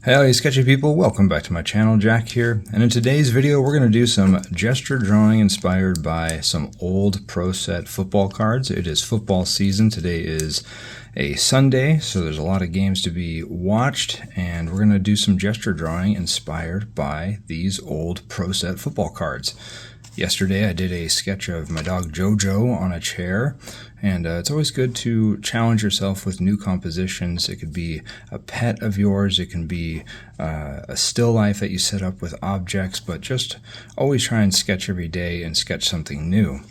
Hey sketchy people, welcome back to my channel. Jack here, and in today's video we're going to do some gesture drawing inspired by some old Pro Set football cards. It is football season. Today is a Sunday, so there's a lot of games to be watched, and we're going to do some gesture drawing inspired by these old Pro Set football cards. Yesterday I did a sketch of my dog Jojo on a chair, and it's always good to challenge yourself with new compositions. It could be a pet of yours, it can be a still life that you set up with objects, but just always try and sketch every day and sketch something new.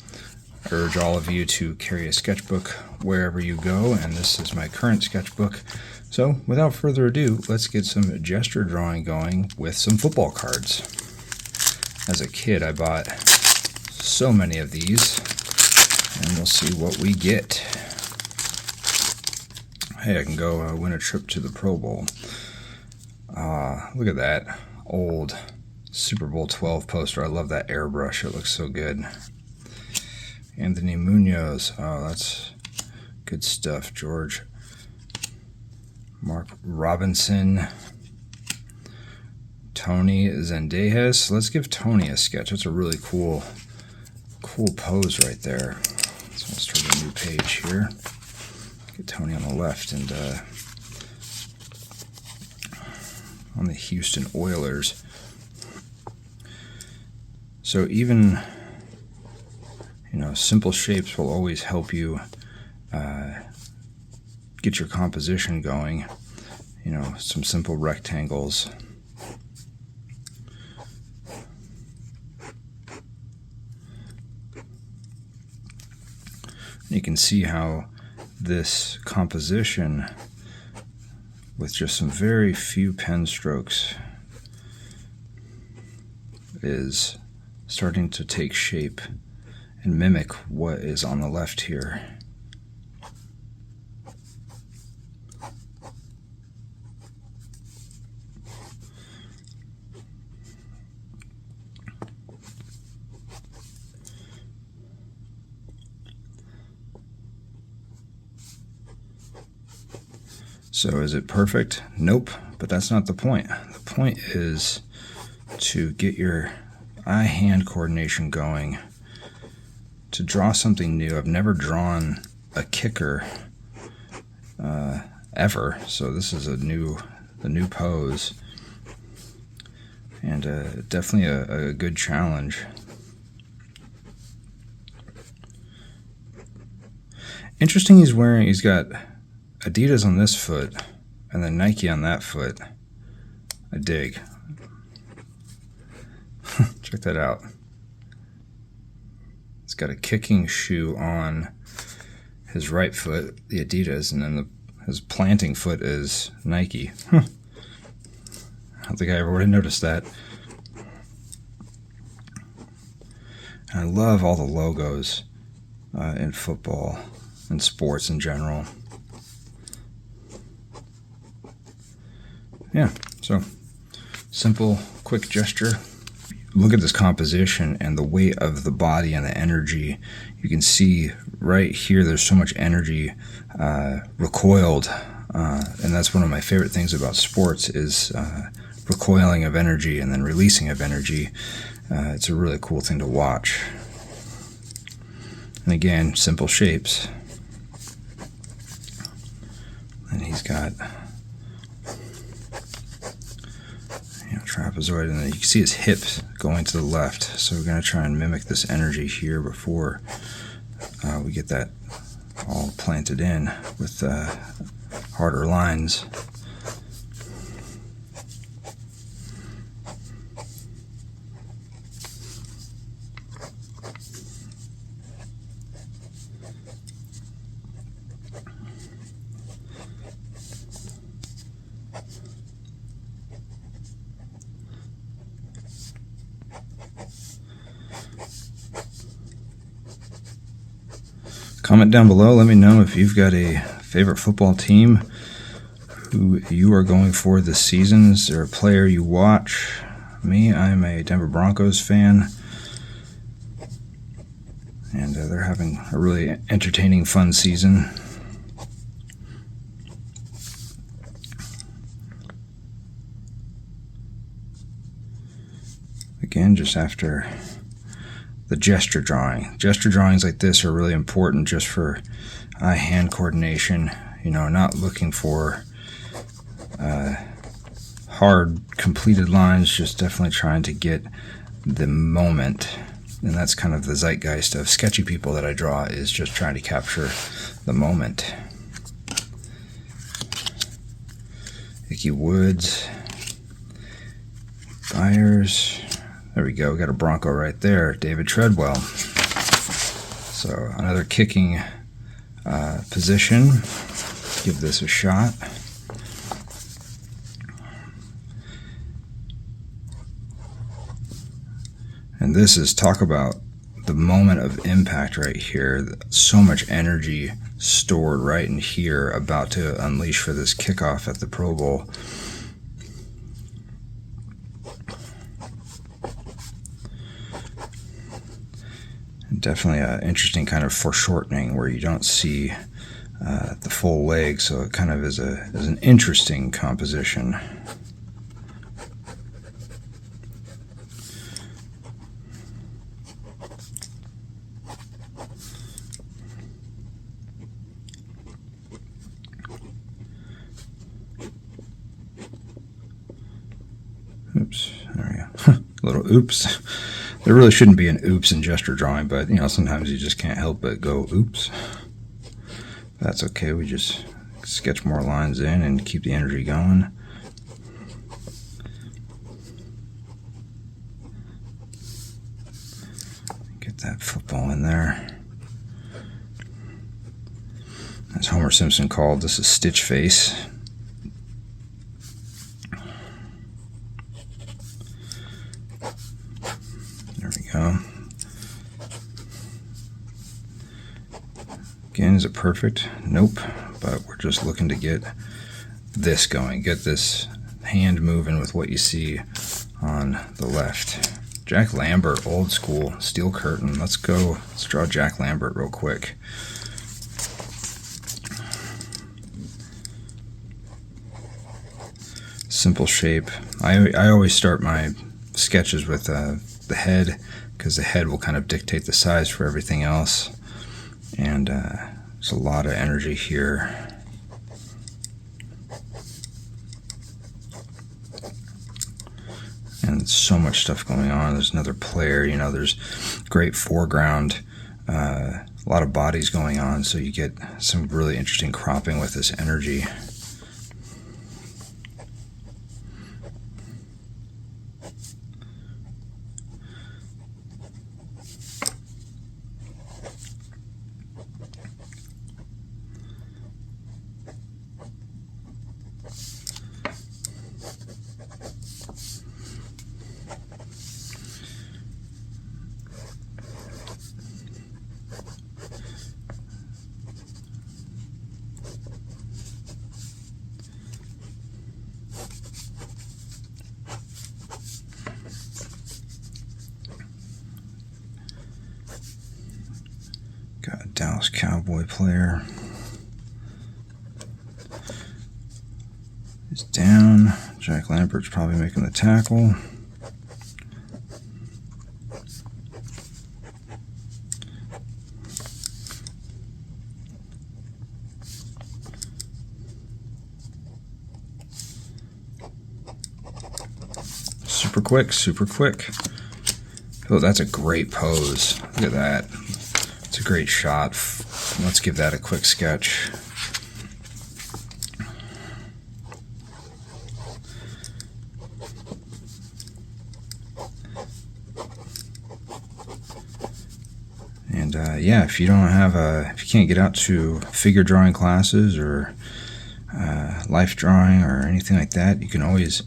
I urge all of you to carry a sketchbook wherever you go, and this is my current sketchbook. So without further ado, let's get some gesture drawing going with some football cards. As a kid, I bought so many of these, and we'll see what we get. Hey, I can go win a trip to the Pro Bowl. Look at that old Super Bowl 12 poster. I love that airbrush. It looks so good. Anthony Munoz. Oh, that's good stuff. George. Mark Robinson. Tony Zendejas. Let's give Tony a sketch. That's a really cool pose right there. So let's start a new page here. Get Tony on the left, and on the Houston Oilers. So even, simple shapes will always help you get your composition going. Some simple rectangles. You can see how this composition, with just some very few pen strokes, is starting to take shape and mimic what is on the left here. So is it perfect? Nope, but that's not the point. The point is to get your eye-hand coordination going, to draw something new. I've never drawn a kicker ever, so this is a new pose, and definitely a good challenge. Interesting, he's got Adidas on this foot and then Nike on that foot. I dig. Check that out. It's got a kicking shoe on his right foot, the Adidas, and then his planting foot is Nike. I don't think I ever would have noticed that. And I love all the logos in football and sports in general. Yeah, so simple, quick gesture. Look at this composition and the weight of the body and the energy. You can see right here there's so much energy recoiled, and that's one of my favorite things about sports is recoiling of energy and then releasing of energy. It's a really cool thing to watch. And again, simple shapes. And he's got trapezoid, and then you can see his hips going to the left. So we're going to try and mimic this energy here before we get that all planted in with harder lines. Comment down below, let me know if you've got a favorite football team who you are going for this season. Is there a player you watch? Me, I'm a Denver Broncos fan, and they're having a really entertaining, fun season. again, just after the gesture drawing. Gesture drawings like this are really important just for eye-hand coordination. You know, not looking for hard completed lines, just definitely trying to get the moment. And that's kind of the zeitgeist of sketchy people that I draw, is just trying to capture the moment. Icky Woods, Byers, there we go, we got a Bronco right there, David Treadwell. So another kicking position, give this a shot. And this is, talk about the moment of impact right here. So much energy stored right in here, about to unleash for this kickoff at the Pro Bowl. And definitely an interesting kind of foreshortening where you don't see the full leg, so it kind of is an interesting composition. Oops, there we go. Little oops. There really shouldn't be an oops in gesture drawing, but you know, sometimes you just can't help but go oops. That's okay, we just sketch more lines in and keep the energy going. Get that football in there. As Homer Simpson called, this is Stitch Face. There we go. Again, is it perfect? Nope. But we're just looking to get this going. Get this hand moving with what you see on the left. Jack Lambert, old school, steel curtain. Let's go. Let's draw Jack Lambert real quick. Simple shape. I always start my sketches with the head, because the head will kind of dictate the size for everything else. And there's a lot of energy here. And so much stuff going on. There's another player, you know, there's great foreground, a lot of bodies going on, so you get some really interesting cropping with this energy. Got a Dallas Cowboy player. He's down. Jack Lambert's probably making the tackle. Super quick, super quick. Oh, that's a great pose. Look at that. It's a great shot. Let's give that a quick sketch. And yeah, if you don't have if you can't get out to figure drawing classes or life drawing or anything like that, you can always,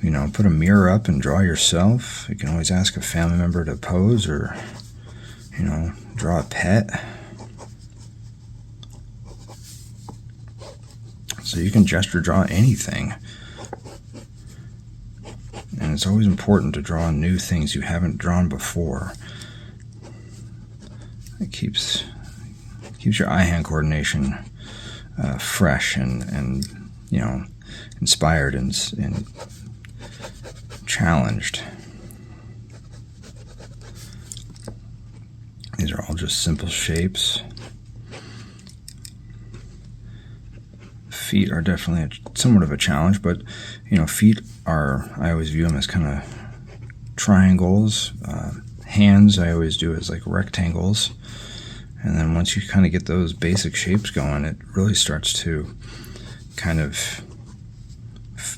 you know, put a mirror up and draw yourself. You can always ask a family member to pose, or, you know, draw a pet. So you can gesture draw anything. And it's always important to draw new things you haven't drawn before. It keeps your eye-hand coordination fresh and you know, inspired and challenged. are all just simple shapes. Feet are definitely somewhat of a challenge, but you know, feet are, I always view them as kind of triangles. Hands I always do as like rectangles. And then once you kind of get those basic shapes going, it really starts to kind of,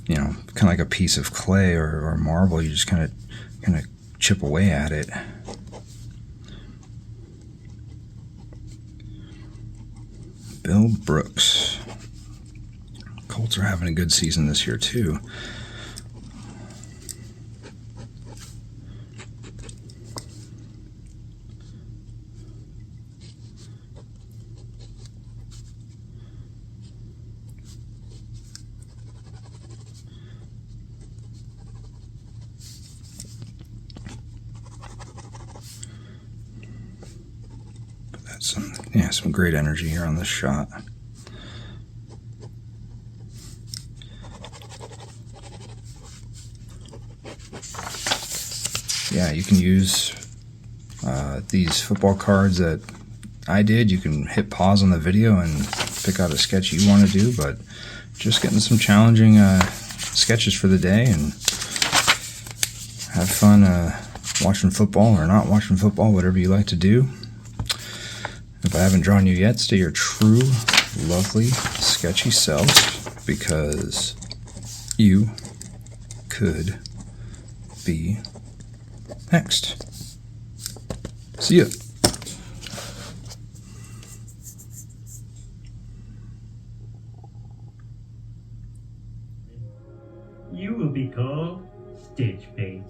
you know, kind of like a piece of clay or marble. You just kind of chip away at it. Bill Brooks. Colts are having a good season this year too. Some great energy here on this shot. Yeah, you can use these football cards that I did. You can hit pause on the video and pick out a sketch you want to do, but just getting some challenging sketches for the day and have fun watching football or not watching football, whatever you like to do. If I haven't drawn you yet, stay your true, lovely, sketchy self, because you could be next. See ya. You will be called Stitch Face.